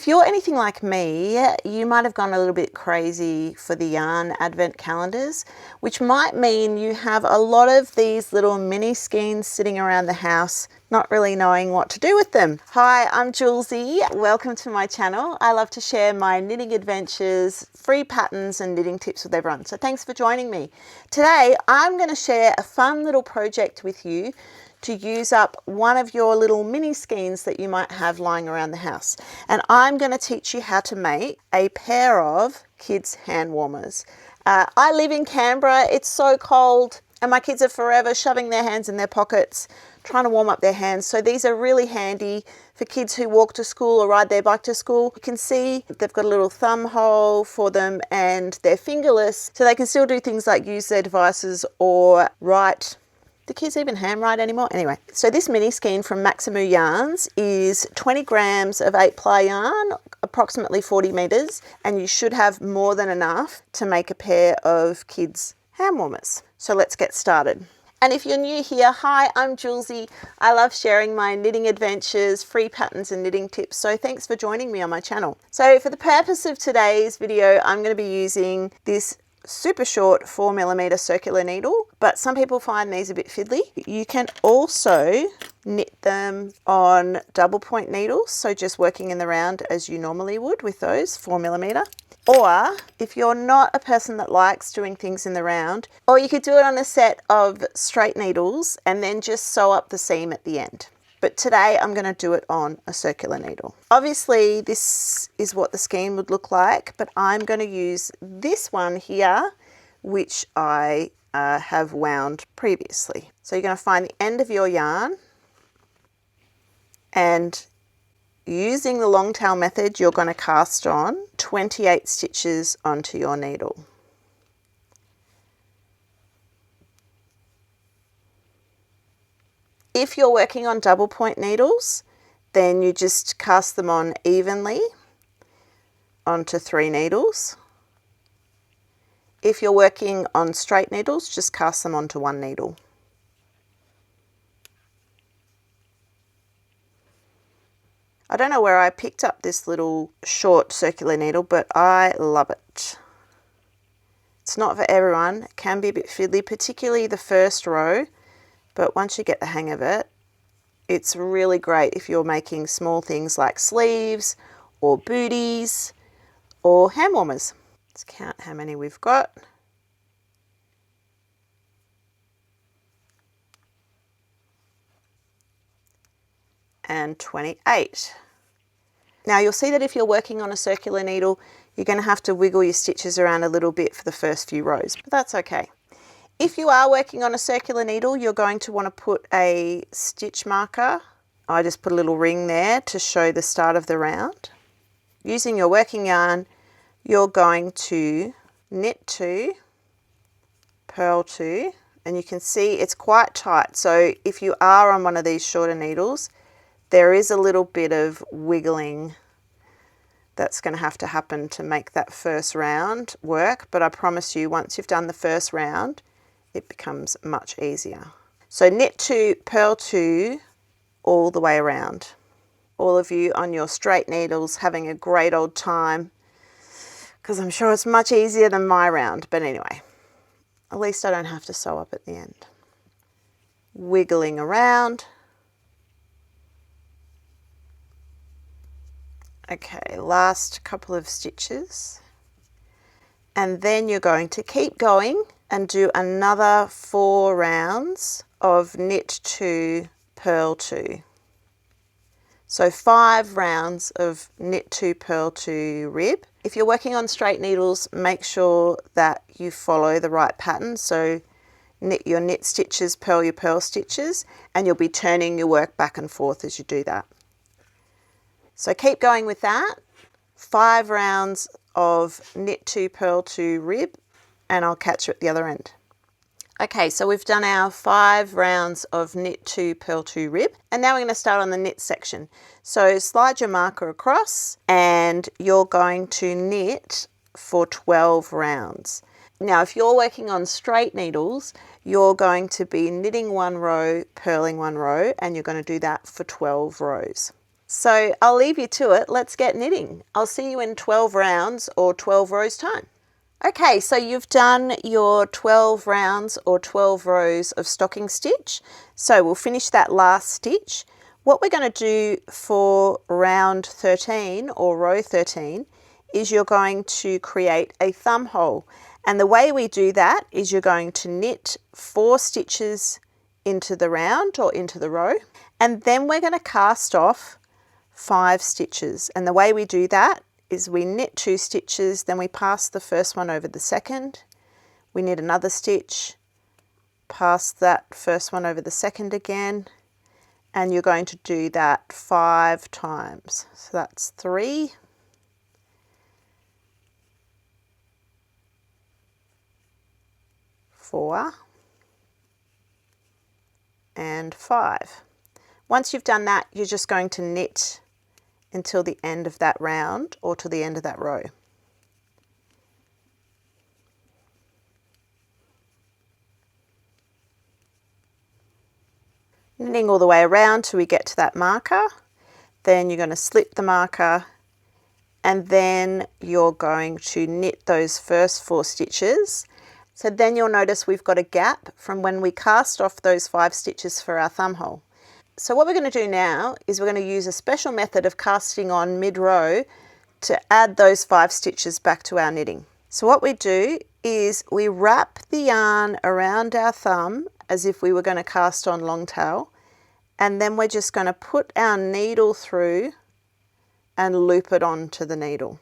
If you're anything like me, you might have gone a little bit crazy for the yarn advent calendars, which might mean you have a lot of these little mini skeins sitting around the house, not really knowing what to do with them. Hi, I'm Joolsy. Welcome to my channel. I love to share my knitting adventures, free patterns and knitting tips with everyone. So thanks for joining me. Today, I'm going to share a fun little project with you to use up one of your little mini skeins that you might have lying around the house. And I'm going to teach you how to make a pair of kids' hand warmers. I live in Canberra, it's so cold, and my kids are forever shoving their hands in their pockets, trying to warm up their hands. So these are really handy for kids who walk to school or ride their bike to school. You can see they've got a little thumb hole for them and they're fingerless, so they can still do things like use their devices or write. Do kids even handwrite anymore? Anyway, so this mini skein from Maximu Yarns is 20 grams of 8-ply yarn, approximately 40 meters, and you should have more than enough to make a pair of kids' hand warmers. So let's get started. And if you're new here, hi, I'm Joolsy. I love sharing my knitting adventures, free patterns and knitting tips. So thanks for joining me on my channel. So for the purpose of today's video, I'm going to be using this super short 4mm circular needle, but some people find these a bit fiddly. You can also knit them on double point needles, so just working in the round as you normally would with those 4mm. Or if you're not a person that likes doing things in the round, or you could do it on a set of straight needles and then just sew up the seam at the end. But today I'm going to do it on a circular needle. Obviously this is what the skein would look like, but I'm going to use this one here, which I have wound previously. So you're going to find the end of your yarn, and using the long tail method, you're going to cast on 28 stitches onto your needle. If you're working on double point needles, then you just cast them on evenly onto 3 needles. If you're working on straight needles, just cast them onto 1 needle. I don't know where I picked up this little short circular needle, but I love it. It's not for everyone. It can be a bit fiddly, particularly the first row. But once you get the hang of it, it's really great if you're making small things like sleeves or booties or hand warmers. Let's count how many we've got. And 28. Now you'll see that if you're working on a circular needle, you're going to have to wiggle your stitches around a little bit for the first few rows, but that's okay. If you are working on a circular needle, you're going to want to put a stitch marker. I just put a little ring there to show the start of the round. Using your working yarn, you're going to knit 2, purl 2, and you can see it's quite tight. So if you are on one of these shorter needles, there is a little bit of wiggling that's going to have to happen to make that first round work. But I promise you, once you've done the first round, it becomes much easier. So knit 2, purl 2 all the way around. All of you on your straight needles having a great old time, because I'm sure it's much easier than my round. But anyway, at least I don't have to sew up at the end. Wiggling around. Okay, last couple of stitches. And then you're going to keep going and do another 4 rounds of knit 2, purl 2. So 5 rounds of knit 2, purl 2 rib. If you're working on straight needles, make sure that you follow the right pattern. So knit your knit stitches, purl your purl stitches, and you'll be turning your work back and forth as you do that. So keep going with that. 5 rounds of knit 2, purl 2 rib, and I'll catch you at the other end. Okay, so we've done our 5 rounds of knit 2, purl 2 rib, and now we're going to start on the knit section. So slide your marker across and you're going to knit for 12 rounds. Now if you're working on straight needles, you're going to be knitting 1 row, purling 1 row, and you're going to do that for 12 rows. So I'll leave you to it. Let's get knitting. I'll see you in 12 rounds or 12 rows time. Okay, so you've done your 12 rounds or 12 rows of stocking stitch. So we'll finish that last stitch. What we're going to do for round 13 or row 13 is you're going to create a thumb hole. And the way we do that is you're going to knit 4 stitches into the round or into the row. And then we're going to cast off 5 stitches. And the way we do that is we knit 2 stitches, then we pass the first one over the second, we knit another stitch, pass that first one over the second again, and you're going to do that 5 times. So that's 3, 4, and 5. Once you've done that, you're just going to knit until the end of that round or to the end of that row. Knitting all the way around till we get to that marker. Then you're going to slip the marker and then you're going to knit those first 4 stitches. So then you'll notice we've got a gap from when we cast off those 5 stitches for our thumb hole. So what we're going to do now is we're going to use a special method of casting on mid-row to add those 5 stitches back to our knitting. So what we do is we wrap the yarn around our thumb as if we were going to cast on long tail, and then we're just going to put our needle through and loop it onto the needle.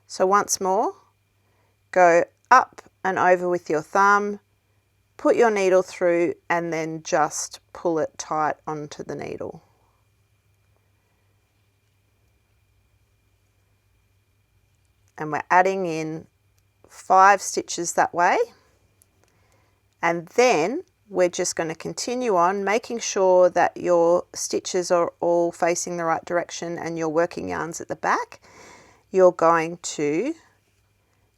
So once more, go up and over with your thumb, put your needle through and then just pull it tight onto the needle. And we're adding in 5 stitches that way. And then we're just going to continue on, making sure that your stitches are all facing the right direction and your working yarn's at the back. You're going to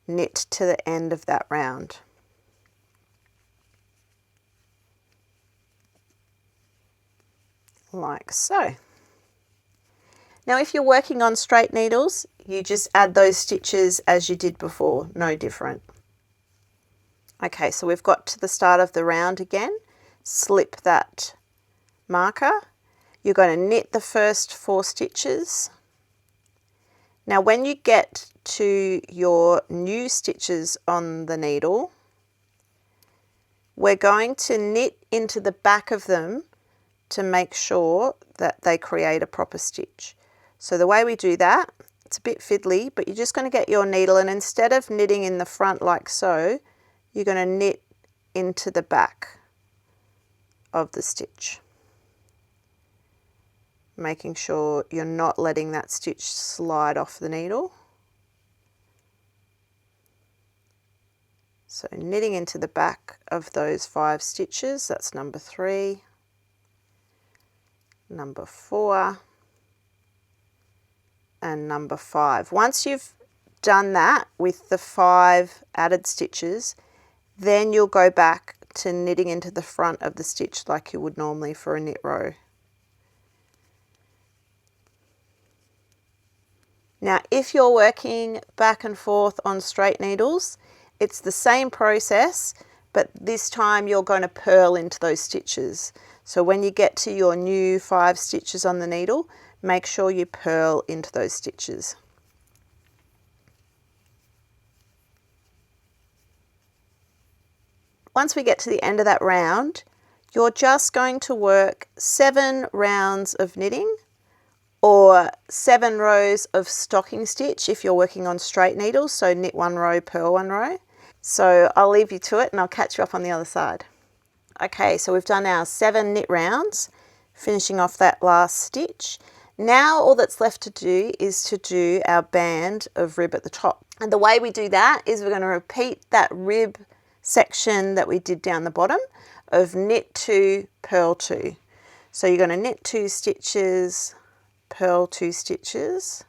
knit to the end of that round. Like so. Now if you're working on straight needles, you just add those stitches as you did before, no different. Okay, so we've got to the start of the round again, slip that marker, you're going to knit the first 4 stitches. Now when you get to your new stitches on the needle, we're going to knit into the back of them to make sure that they create a proper stitch. So the way we do that, it's a bit fiddly, but you're just going to get your needle and instead of knitting in the front like so, you're going to knit into the back of the stitch, making sure you're not letting that stitch slide off the needle. So knitting into the back of those 5 stitches, that's number 3, number 4 and number 5. Once you've done that with the 5 added stitches, then you'll go back to knitting into the front of the stitch like you would normally for a knit row. Now if you're working back and forth on straight needles, it's the same process, but this time you're going to purl into those stitches. So when you get to your new 5 stitches on the needle, make sure you purl into those stitches. Once we get to the end of that round, you're just going to work 7 rounds of knitting or 7 rows of stocking stitch if you're working on straight needles, so knit 1 row, purl 1 row. So I'll leave you to it and I'll catch you up on the other side. Okay, so we've done our 7 knit rounds, finishing off that last stitch. Now all that's left to do is to do our band of rib at the top. And the way we do that is we're going to repeat that rib section that we did down the bottom of knit 2, purl 2. So you're going to knit 2 stitches, purl 2 stitches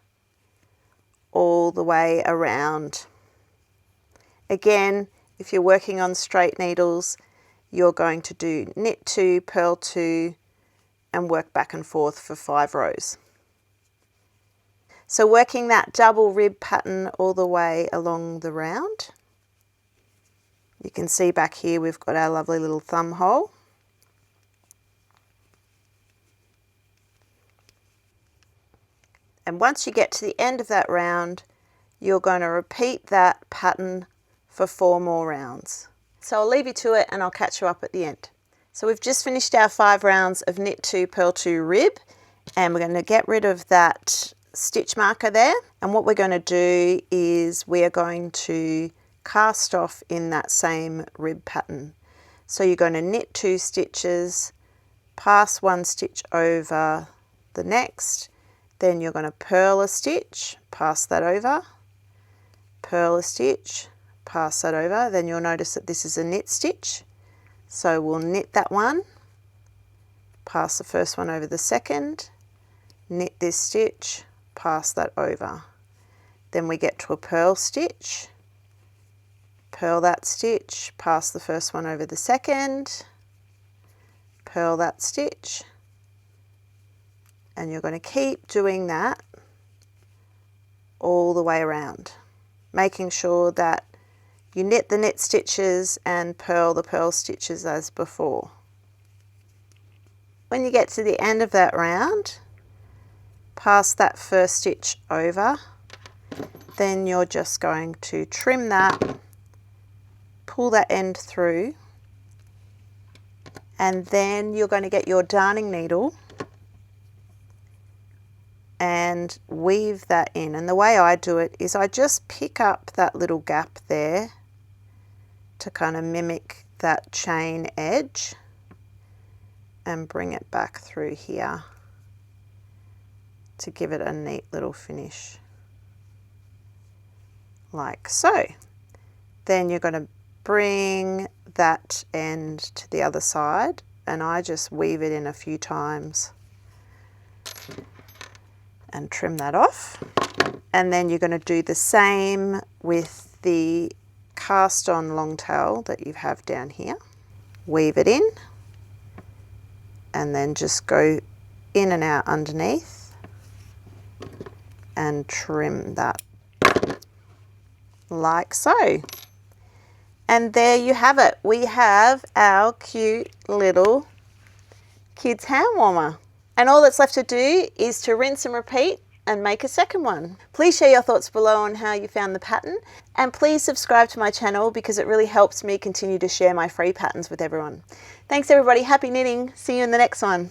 all the way around. Again, if you're working on straight needles, you're going to do knit 2, purl 2 and work back and forth for 5 rows. So working that double rib pattern all the way along the round. You can see back here we've got our lovely little thumb hole. And once you get to the end of that round, you're going to repeat that pattern for 4 more rounds. So I'll leave you to it and I'll catch you up at the end. So we've just finished our 5 rounds of knit 2, purl 2 rib, and we're going to get rid of that stitch marker there. And what we're going to do is we are going to cast off in that same rib pattern. So you're going to knit 2 stitches, pass 1 stitch over the next, then you're going to purl a stitch, pass that over, purl a stitch, pass that over. Then you'll notice that this is a knit stitch. So we'll knit that one, pass the first one over the second, knit this stitch, pass that over. Then we get to a purl stitch, purl that stitch, pass the first one over the second, purl that stitch, and you're going to keep doing that all the way around, making sure that you knit the knit stitches and purl the purl stitches as before. When you get to the end of that round, pass that first stitch over, then you're just going to trim that, pull that end through, and then you're going to get your darning needle and weave that in. And the way I do it is I just pick up that little gap there to kind of mimic that chain edge and bring it back through here to give it a neat little finish, like so. Then you're going to bring that end to the other side, and I just weave it in a few times and trim that off. And then you're going to do the same with the cast on long tail that you have down here. Weave it in and then just go in and out underneath and trim that like so. And there you have it. We have our cute little kids hand warmer. And all that's left to do is to rinse and repeat and make a second one. Please share your thoughts below on how you found the pattern, and please subscribe to my channel because it really helps me continue to share my free patterns with everyone. Thanks everybody, happy knitting, see you in the next one.